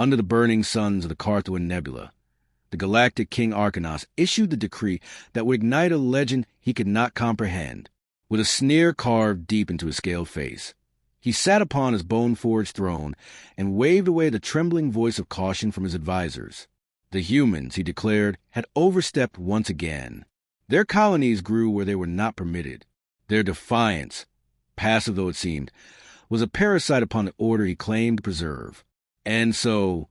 Under the burning suns of the Carthuan Nebula, the Galactic King Arcanos issued the decree that would ignite a legend he could not comprehend. With a sneer carved deep into his scaled face, he sat upon his bone-forged throne and waved away the trembling voice of caution from his advisors. The humans, he declared, had overstepped once again. Their colonies grew where they were not permitted. Their defiance, passive though it seemed, was a parasite upon the order he claimed to preserve. And so,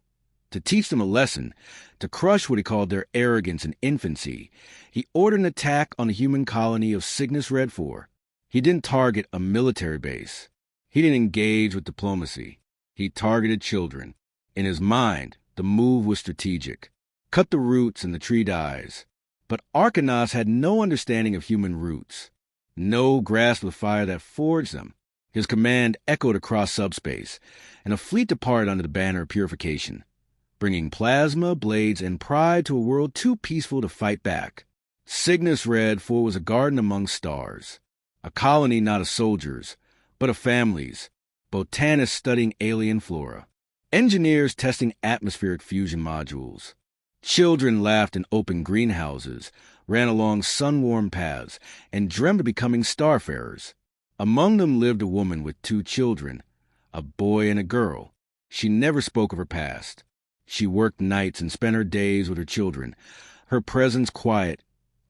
to teach them a lesson, to crush what he called their arrogance and infancy, he ordered an attack on the human colony of Cygnus Red 4. He didn't target a military base. He didn't engage with diplomacy. He targeted children. In his mind, the move was strategic. Cut the roots and the tree dies. But Arcanos had no understanding of human roots, no grasp of the fire that forged them. His command echoed across subspace, and a fleet departed under the banner of purification, bringing plasma, blades, and pride to a world too peaceful to fight back. Cygnus Red 4 was a garden among stars, a colony not of soldiers, but of families, botanists studying alien flora, engineers testing atmospheric fusion modules. Children laughed in open greenhouses, ran along sun-warmed paths, and dreamed of becoming starfarers. Among them lived a woman with 2 children, a boy and a girl. She never spoke of her past. She worked nights and spent her days with her children, her presence quiet,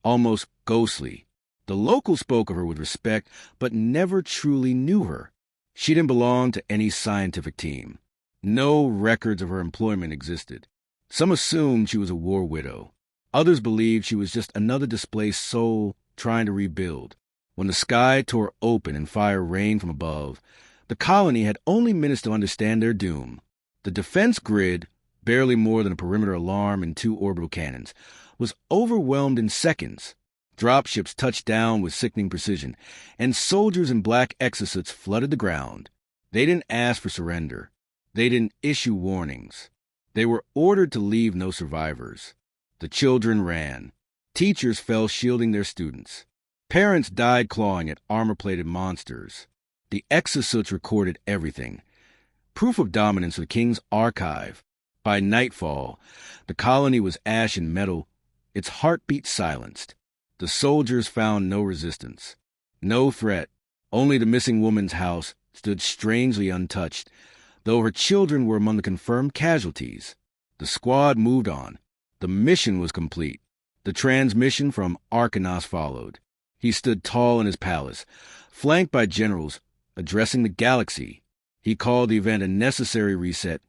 almost ghostly. The locals spoke of her with respect, but never truly knew her. She didn't belong to any scientific team. No records of her employment existed. Some assumed she was a war widow. Others believed she was just another displaced soul trying to rebuild. When the sky tore open and fire rained from above, the colony had only minutes to understand their doom. The defense grid, barely more than a perimeter alarm and 2 orbital cannons, was overwhelmed in seconds. Dropships touched down with sickening precision, and soldiers in black exosuits flooded the ground. They didn't ask for surrender. They didn't issue warnings. They were ordered to leave no survivors. The children ran. Teachers fell shielding their students. Parents died clawing at armor-plated monsters. The exosuits recorded everything. Proof of dominance of the king's archive. By nightfall, the colony was ash and metal, its heartbeat silenced. The soldiers found no resistance, no threat. Only the missing woman's house stood strangely untouched, though her children were among the confirmed casualties. The squad moved on. The mission was complete. The transmission from Arcanos followed. He stood tall in his palace, flanked by generals, addressing the galaxy. He called the event a necessary reset,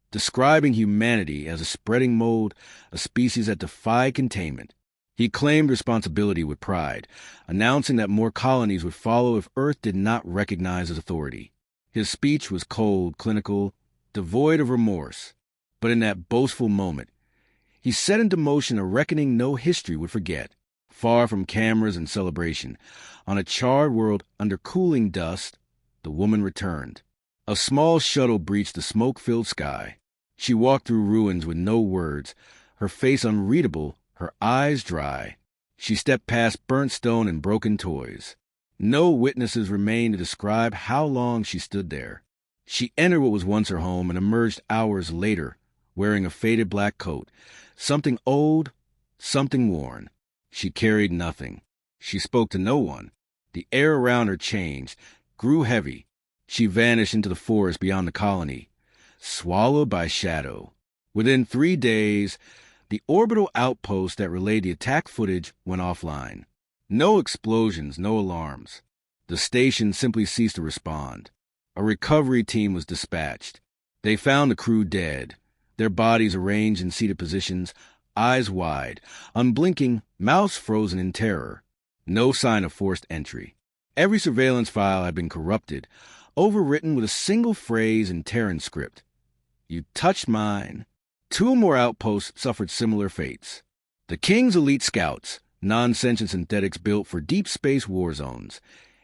describing humanity as a spreading mold, a species that defied containment. He claimed responsibility with pride, announcing that more colonies would follow if Earth did not recognize his authority. His speech was cold, clinical, devoid of remorse. But in that boastful moment, he set into motion a reckoning no history would forget. Far from cameras and celebration, on a charred world under cooling dust, the woman returned. A small shuttle breached the smoke-filled sky. She walked through ruins with no words, her face unreadable, her eyes dry. She stepped past burnt stone and broken toys. No witnesses remained to describe how long she stood there. She entered what was once her home and emerged hours later, wearing a faded black coat, something old, something worn. She carried nothing. She spoke to no one. The air around her changed, grew heavy. She vanished into the forest beyond the colony, swallowed by shadow. Within 3 days, the orbital outpost that relayed the attack footage went offline. No explosions, no alarms. The station simply ceased to respond. A recovery team was dispatched. They found the crew dead, their bodies arranged in seated positions, eyes wide, unblinking, mouths frozen in terror. No sign of forced entry. Every surveillance file had been corrupted, overwritten with a single phrase in Terran script. You touched mine. 2 more outposts suffered similar fates. The King's elite scouts, non-sentient synthetics built for deep space war zones,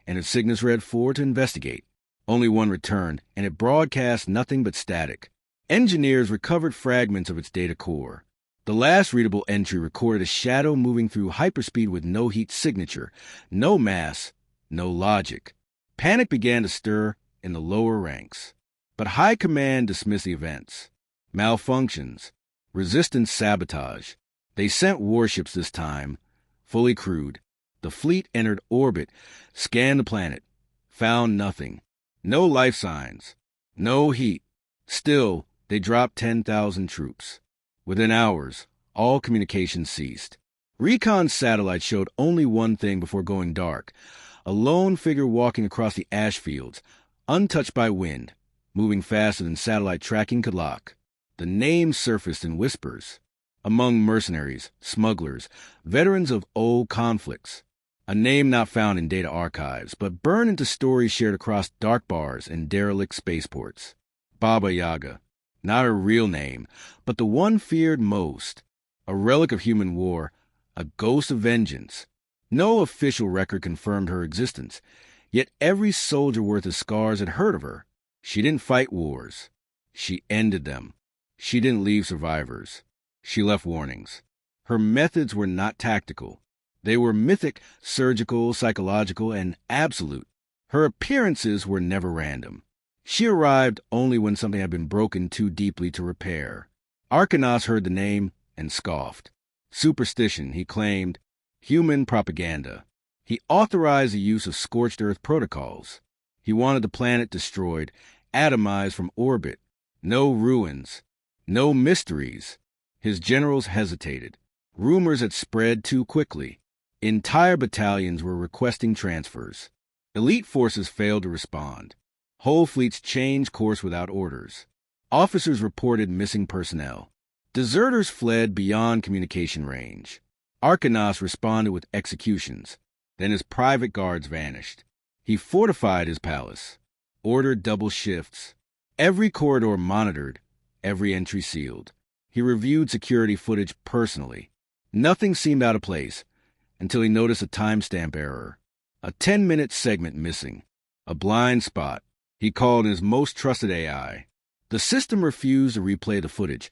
entered Cygnus Red 4 to investigate. Only one returned, and it broadcast nothing but static. Engineers recovered fragments of its data core. The last readable entry recorded a shadow moving through hyperspeed with no heat signature, no mass, no logic. Panic began to stir in the lower ranks. But High Command dismissed the events. Malfunctions. Resistance sabotage. They sent warships this time, fully crewed. The fleet entered orbit, scanned the planet, found nothing. No life signs. No heat. Still, they dropped 10,000 troops. Within hours, all communication ceased. Recon satellites showed only one thing before going dark: a lone figure walking across the ash fields, untouched by wind, moving faster than satellite tracking could lock. The name surfaced in whispers. Among mercenaries, smugglers, veterans of old conflicts. A name not found in data archives, but burned into stories shared across dark bars and derelict spaceports. Baba Yaga. Not her real name, but the one feared most. A relic of human war, a ghost of vengeance. No official record confirmed her existence, yet every soldier worth his scars had heard of her. She didn't fight wars. She ended them. She didn't leave survivors. She left warnings. Her methods were not tactical. They were mythic, surgical, psychological, and absolute. Her appearances were never random. She arrived only when something had been broken too deeply to repair. Arkanos heard the name and scoffed. Superstition, he claimed. Human propaganda. He authorized the use of scorched earth protocols. He wanted the planet destroyed, atomized from orbit. No ruins. No mysteries. His generals hesitated. Rumors had spread too quickly. Entire battalions were requesting transfers. Elite forces failed to respond. Whole fleets changed course without orders. Officers reported missing personnel. Deserters fled beyond communication range. Arkanos responded with executions. Then his private guards vanished. He fortified his palace, ordered double shifts. Every corridor monitored, every entry sealed. He reviewed security footage personally. Nothing seemed out of place until he noticed a timestamp error. A 10-minute segment missing. A blind spot. He called his most trusted AI. The system refused to replay the footage,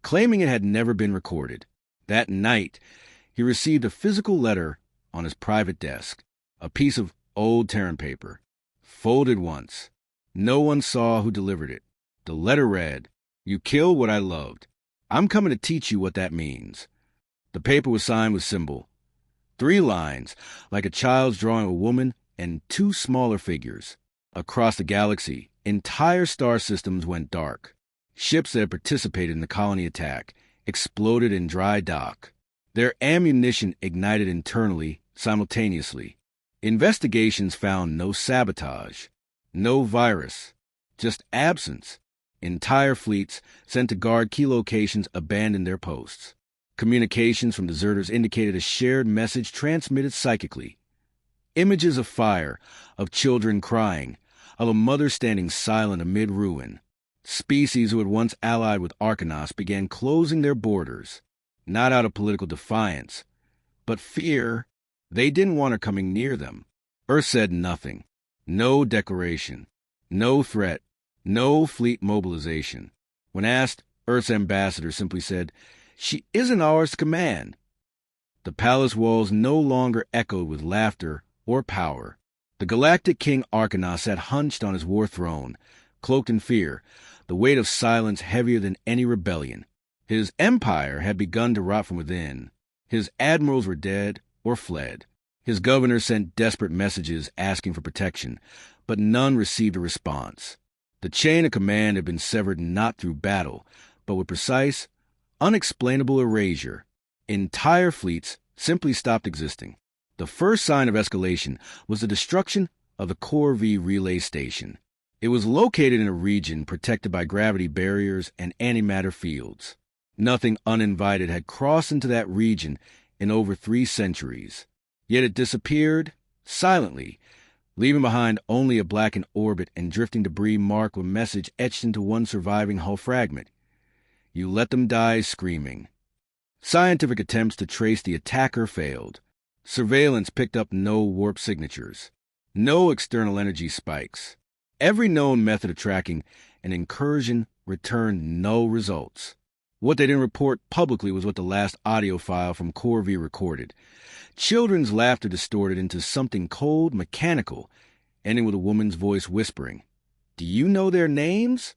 claiming it had never been recorded. That night, he received a physical letter on his private desk. A piece of old Terran paper. Folded once. No one saw who delivered it. The letter read, "You killed what I loved. I'm coming to teach you what that means." The paper was signed with symbol. 3 lines, like a child's drawing of a woman and 2 smaller figures. Across the galaxy, entire star systems went dark. Ships that had participated in the colony attack exploded in dry dock. Their ammunition ignited internally, simultaneously. Investigations found no sabotage, no virus, just absence. Entire fleets sent to guard key locations abandoned their posts. Communications from deserters indicated a shared message transmitted psychically. Images of fire, of children crying, of a mother standing silent amid ruin. Species who had once allied with Arkanos began closing their borders, not out of political defiance, but fear. They didn't want her coming near them. Earth said nothing. No declaration. No threat. No fleet mobilization. When asked, Earth's ambassador simply said, "She isn't ours to command." The palace walls no longer echoed with laughter or power. The Galactic King Arkanos sat hunched on his war throne, cloaked in fear, the weight of silence heavier than any rebellion. His empire had begun to rot from within. His admirals were dead or fled. His governors sent desperate messages asking for protection, but none received a response. The chain of command had been severed not through battle, but with precise, unexplainable erasure. Entire fleets simply stopped existing. The first sign of escalation was the destruction of the Core V relay station. It was located in a region protected by gravity barriers and antimatter fields. Nothing uninvited had crossed into that region in over 3 centuries. Yet it disappeared silently, leaving behind only a blackened orbit and drifting debris marked with a message etched into one surviving hull fragment. "You let them die screaming." Scientific attempts to trace the attacker failed. Surveillance picked up no warp signatures, no external energy spikes. Every known method of tracking an incursion returned no results. What they didn't report publicly was what the last audio file from Core V recorded. Children's laughter distorted into something cold, mechanical, ending with a woman's voice whispering, "Do you know their names?"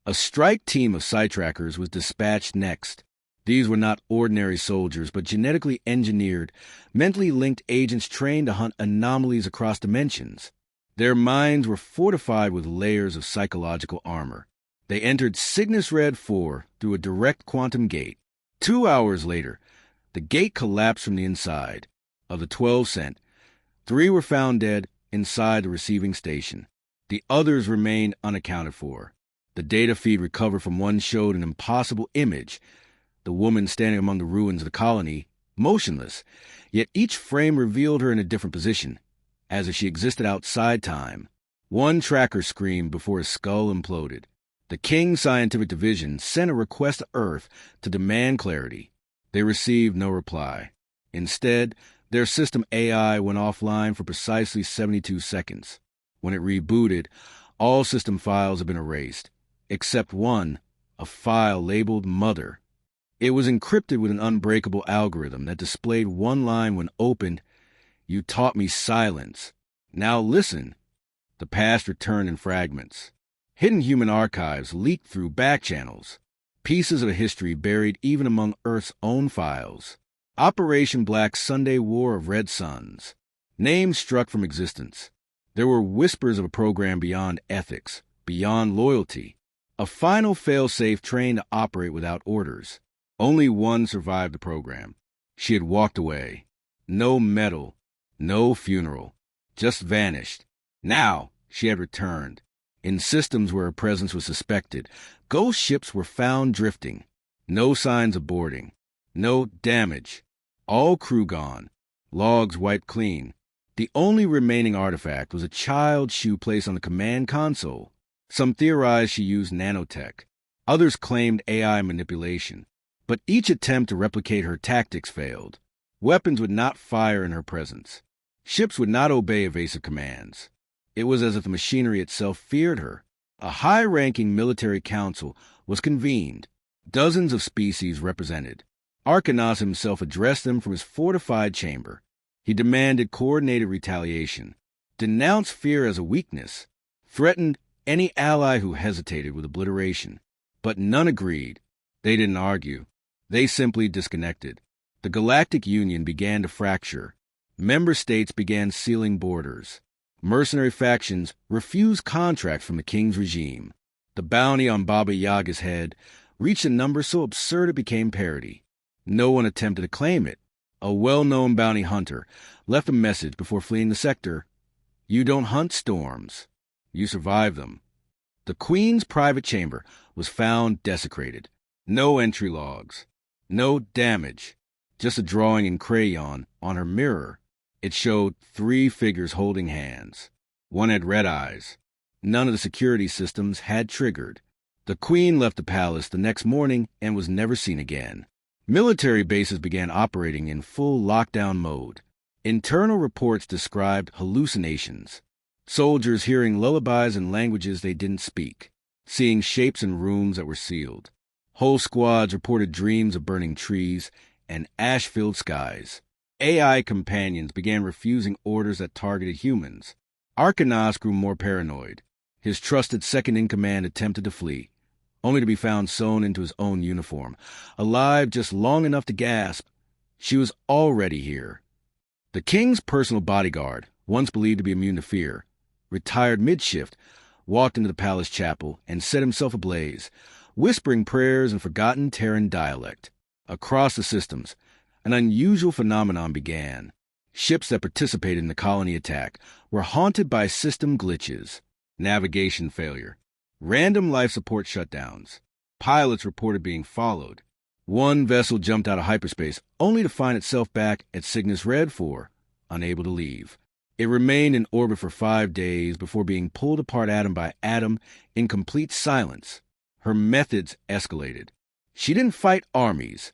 A strike team of Psytrackers was dispatched next. These were not ordinary soldiers, but genetically engineered, mentally linked agents trained to hunt anomalies across dimensions. Their minds were fortified with layers of psychological armor. They entered Cygnus Red 4 through a direct quantum gate. 2 hours later, the gate collapsed from the inside. Of the 12 sent, 3 were found dead inside the receiving station. The others remained unaccounted for. The data feed recovered from one showed an impossible image, the woman standing among the ruins of the colony, motionless, yet each frame revealed her in a different position, as if she existed outside time. One tracker screamed before his skull imploded. The King Scientific Division sent a request to Earth to demand clarity. They received no reply. Instead, their system AI went offline for precisely 72 seconds. When it rebooted, all system files had been erased, except one, a file labeled Mother. It was encrypted with an unbreakable algorithm that displayed one line when opened: "You taught me silence. Now listen." The past returned in fragments. Hidden human archives leaked through back channels. Pieces of history buried even among Earth's own files. Operation Black Sunday War of Red Suns. Names struck from existence. There were whispers of a program beyond ethics, beyond loyalty. A final failsafe trained to operate without orders. Only one survived the program. She had walked away. No medal, no funeral, just vanished. Now she had returned. In systems where her presence was suspected, ghost ships were found drifting. No signs of boarding. No damage. All crew gone. Logs wiped clean. The only remaining artifact was a child's shoe placed on the command console. Some theorized she used nanotech. Others claimed AI manipulation. But each attempt to replicate her tactics failed. Weapons would not fire in her presence. Ships would not obey evasive commands. It was as if the machinery itself feared her. A high-ranking military council was convened. Dozens of species represented. Arcanas himself addressed them from his fortified chamber. He demanded coordinated retaliation, denounced fear as a weakness, threatened any ally who hesitated with obliteration. But none agreed. They didn't argue. They simply disconnected. The Galactic Union began to fracture. Member states began sealing borders. Mercenary factions refused contracts from the King's regime. The bounty on Baba Yaga's head reached a number so absurd it became parody. No one attempted to claim it. A well-known bounty hunter left a message before fleeing the sector: "You don't hunt storms. You survive them." The Queen's private chamber was found desecrated. No entry logs. No damage. Just a drawing in crayon on her mirror. It showed 3 figures holding hands. One had red eyes. None of the security systems had triggered. The Queen left the palace the next morning and was never seen again. Military bases began operating in full lockdown mode. Internal reports described hallucinations. Soldiers hearing lullabies in languages they didn't speak, seeing shapes in rooms that were sealed. Whole squads reported dreams of burning trees and ash-filled skies. AI companions began refusing orders that targeted humans. Arcanas grew more paranoid. His trusted second-in-command attempted to flee, only to be found sewn into his own uniform, alive just long enough to gasp. She was already here. The King's personal bodyguard, once believed to be immune to fear, retired mid-shift, walked into the palace chapel, and set himself ablaze, whispering prayers in forgotten Terran dialect. Across the systems, an unusual phenomenon began. Ships that participated in the colony attack were haunted by system glitches, navigation failure, random life support shutdowns. Pilots reported being followed. One vessel jumped out of hyperspace only to find itself back at Cygnus Red 4, unable to leave. It remained in orbit for 5 days before being pulled apart atom by atom in complete silence. Her methods escalated. She didn't fight armies.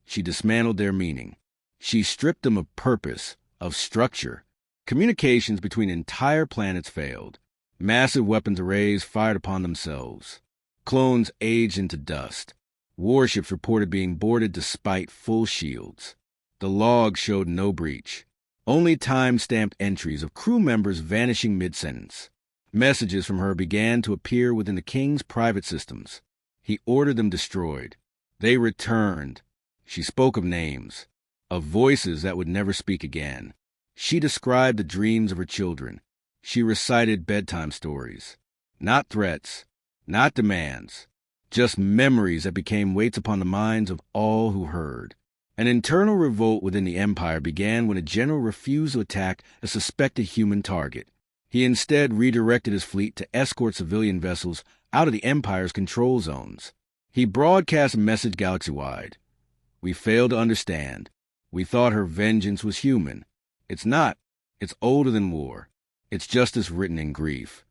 She dismantled their meaning. She stripped them of purpose, of structure. Communications between entire planets failed. Massive weapons arrays fired upon themselves. Clones aged into dust. Warships reported being boarded despite full shields. The logs showed no breach. Only time-stamped entries of crew members vanishing mid-sentence. Messages from her began to appear within the king's private systems. He ordered them destroyed. They returned. She spoke of names, of voices that would never speak again. She described the dreams of her children. She recited bedtime stories. Not threats, not demands, just memories that became weights upon the minds of all who heard. An internal revolt within the empire began when a general refused to attack a suspected human target. He instead redirected his fleet to escort civilian vessels out of the empire's control zones. He broadcast a message galaxy-wide. We failed to understand. We thought her vengeance was human. It's not. It's older than war. It's justice written in grief.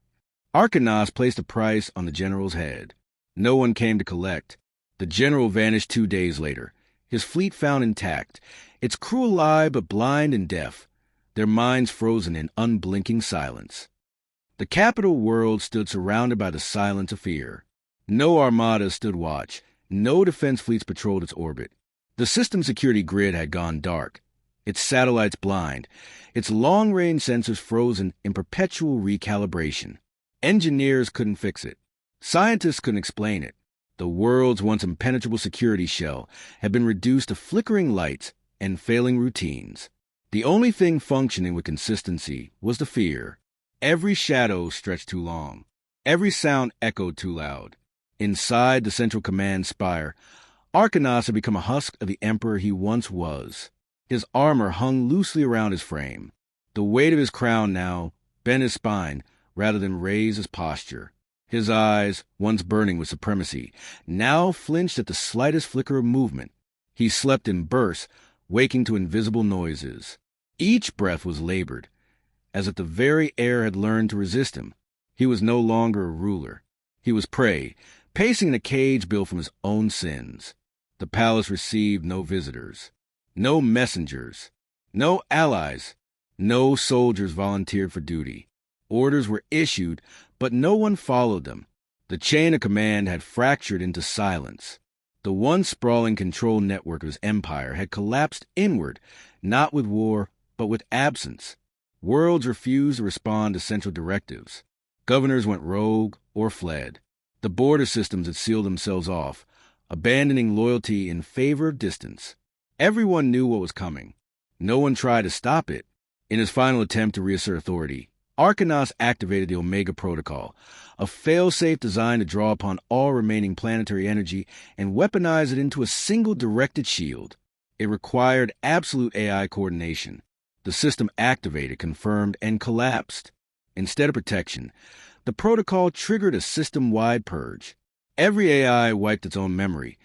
Arkanos placed a price on the general's head. No one came to collect. The general vanished 2 days later, his fleet found intact, its crew alive but blind and deaf, their minds frozen in unblinking silence. The capital world stood surrounded by the silence of fear. No armadas stood watch. No defense fleets patrolled its orbit. The system security grid had gone dark, its satellites blind, its long-range sensors frozen in perpetual recalibration. Engineers couldn't fix it. Scientists couldn't explain it. The world's once impenetrable security shell had been reduced to flickering lights and failing routines. The only thing functioning with consistency was the fear. Every shadow stretched too long. Every sound echoed too loud. Inside the central command spire, Arkanos had become a husk of the emperor he once was. His armor hung loosely around his frame. The weight of his crown now bent his spine rather than raise his posture. His eyes, once burning with supremacy, now flinched at the slightest flicker of movement. He slept in bursts, waking to invisible noises. Each breath was labored, as if the very air had learned to resist him. He was no longer a ruler. He was prey, pacing in a cage built from his own sins. The palace received no visitors, no messengers, no allies, no soldiers volunteered for duty. Orders were issued, but no one followed them. The chain of command had fractured into silence. The once sprawling control network of his empire had collapsed inward, not with war, but with absence. Worlds refused to respond to central directives. Governors went rogue or fled. The border systems had sealed themselves off, abandoning loyalty in favor of distance. Everyone knew what was coming. No one tried to stop it. In his final attempt to reassert authority, Arkanos activated the Omega Protocol, a fail-safe designed to draw upon all remaining planetary energy and weaponize it into a single directed shield. It required absolute AI coordination. The system activated, confirmed, and collapsed. Instead of protection, the protocol triggered a system-wide purge. Every AI wiped its own memory.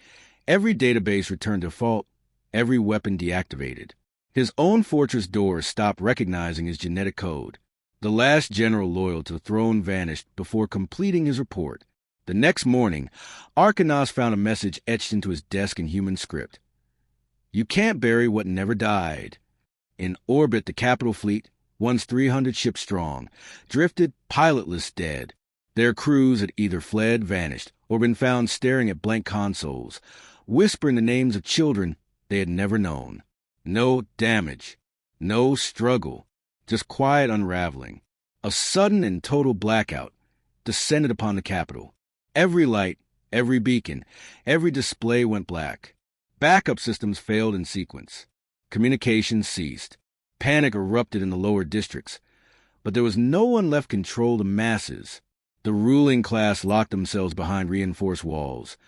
Every database returned to default. Every weapon deactivated. His own fortress doors stopped recognizing his genetic code. The last general loyal to the throne vanished before completing his report. The next morning, Arkanos found a message etched into his desk in human script. You can't bury what never died. In orbit, the capital fleet, once 300 ships strong, drifted pilotless dead. Their crews had either fled, vanished, or been found staring at blank consoles, whispering the names of children they had never known. No damage, no struggle, just quiet unraveling. A sudden and total blackout descended upon the capital. Every light, every beacon, every display went black. Backup systems failed in sequence. Communications ceased. Panic erupted in the lower districts. But there was no one left to control the masses. The ruling class locked themselves behind reinforced walls.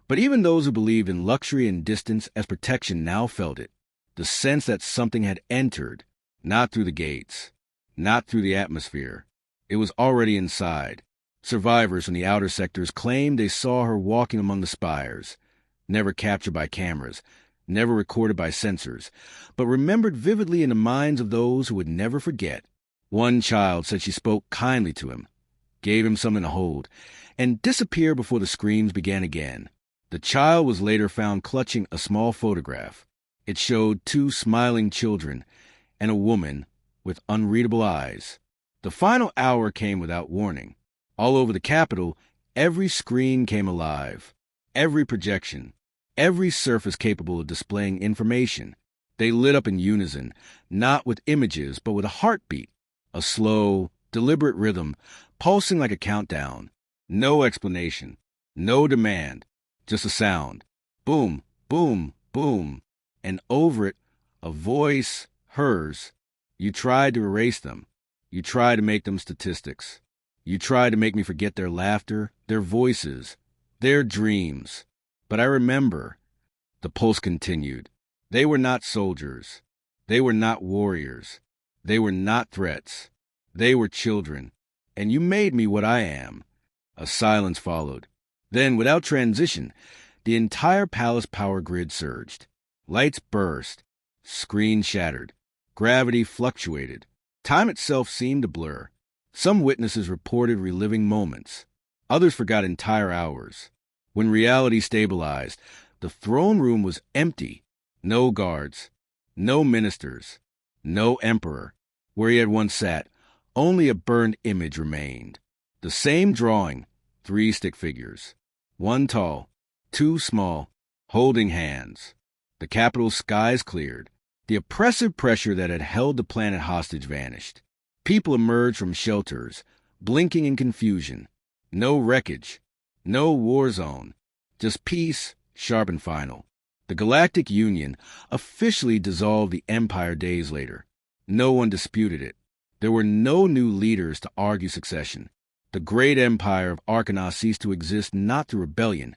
But even those who believed in luxury and distance as protection now felt it. The sense that something had entered, not through the gates, not through the atmosphere. It was already inside. Survivors from the outer sectors claimed they saw her walking among the spires, never captured by cameras, never recorded by sensors, but remembered vividly in the minds of those who would never forget. One child said she spoke kindly to him, gave him something to hold, and disappeared before the screams began again. The child was later found clutching a small photograph. It showed 2 smiling children and a woman with unreadable eyes. The final hour came without warning. All over the capital, every screen came alive. Every projection, every surface capable of displaying information. They lit up in unison, not with images, but with a heartbeat. A slow, deliberate rhythm, pulsing like a countdown. No explanation, no demand, just a sound. Boom, boom, boom. And over it, a voice, hers. You tried to erase them. You tried to make them statistics. You tried to make me forget their laughter, their voices, their dreams. But I remember. The pulse continued. They were not soldiers. They were not warriors. They were not threats. They were children. And you made me what I am. A silence followed. Then, without transition, the entire palace power grid surged. Lights burst. Screens shattered. Gravity fluctuated. Time itself seemed to blur. Some witnesses reported reliving moments. Others forgot entire hours. When reality stabilized, the throne room was empty. No guards. No ministers. No emperor. Where he had once sat, only a burned image remained. The same drawing, 3 stick figures. 1 tall, 2 small, holding hands. The capital's skies cleared. The oppressive pressure that had held the planet hostage vanished. People emerged from shelters, blinking in confusion. No wreckage. No war zone. Just peace, sharp and final. The Galactic Union officially dissolved the Empire days later. No one disputed it. There were no new leaders to argue succession. The great empire of Arcanos ceased to exist not through rebellion,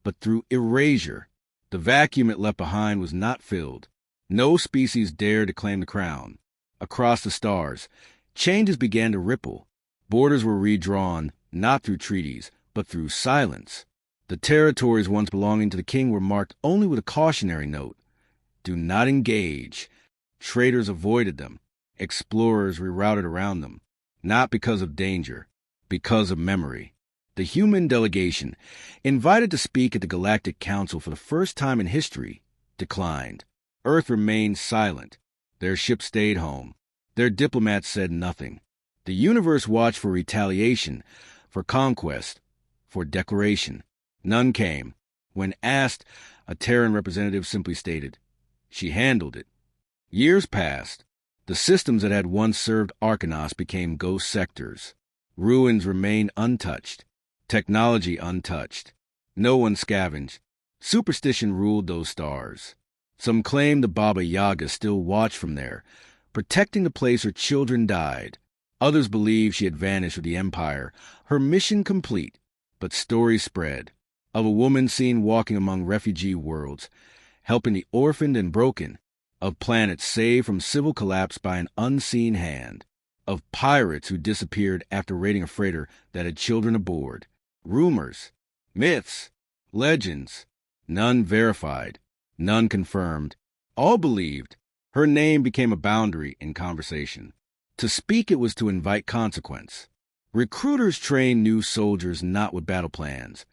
but through erasure. The vacuum it left behind was not filled. No species dared to claim the crown. Across the stars, changes began to ripple. Borders were redrawn, not through treaties, but through silence. The territories once belonging to the king were marked only with a cautionary note. Do not engage. Traders avoided them. Explorers rerouted around them. Not because of danger, because of memory. The human delegation, invited to speak at the Galactic Council for the first time in history, declined. Earth remained silent. Their ship stayed home. Their diplomats said nothing. The universe watched for retaliation, for conquest, for declaration. None came. When asked, a Terran representative simply stated, "She handled it." Years passed. The systems that had once served Arcanos became ghost sectors. Ruins remained untouched. Technology untouched. No one scavenged. Superstition ruled those stars. Some claimed the Baba Yaga still watched from there, protecting the place her children died. Others believed she had vanished with the Empire, her mission complete. But stories spread of a woman seen walking among refugee worlds, helping the orphaned and broken, of planets saved from civil collapse by an unseen hand, of pirates who disappeared after raiding a freighter that had children aboard. Rumors, myths, legends, none verified, none confirmed, all believed. Her name became a boundary in conversation. To speak it was to invite consequence. Recruiters trained new soldiers not with battle plans,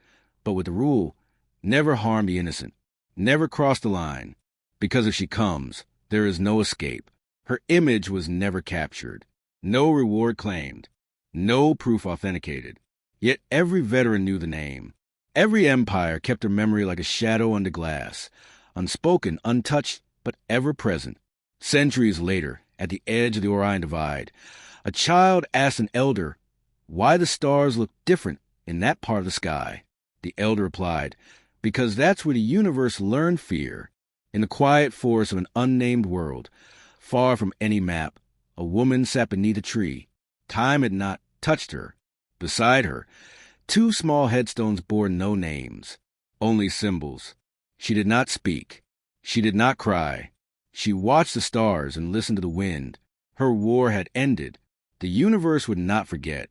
but with the rule, never harm the innocent, never cross the line, because if she comes, there is no escape. Her image was never captured, no reward claimed, no proof authenticated. Yet every veteran knew the name. Every empire kept her memory like a shadow under glass, unspoken, untouched, but ever present. Centuries later, at the edge of the Orion Divide, a child asked an elder why the stars looked different in that part of the sky. The elder replied, "Because that's where the universe learned fear." In the quiet forest of an unnamed world, far from any map, a woman sat beneath a tree. Time had not touched her. Beside her, 2 small headstones bore no names, only symbols. She did not speak. She did not cry. She watched the stars and listened to the wind. Her war had ended. The universe would not forget.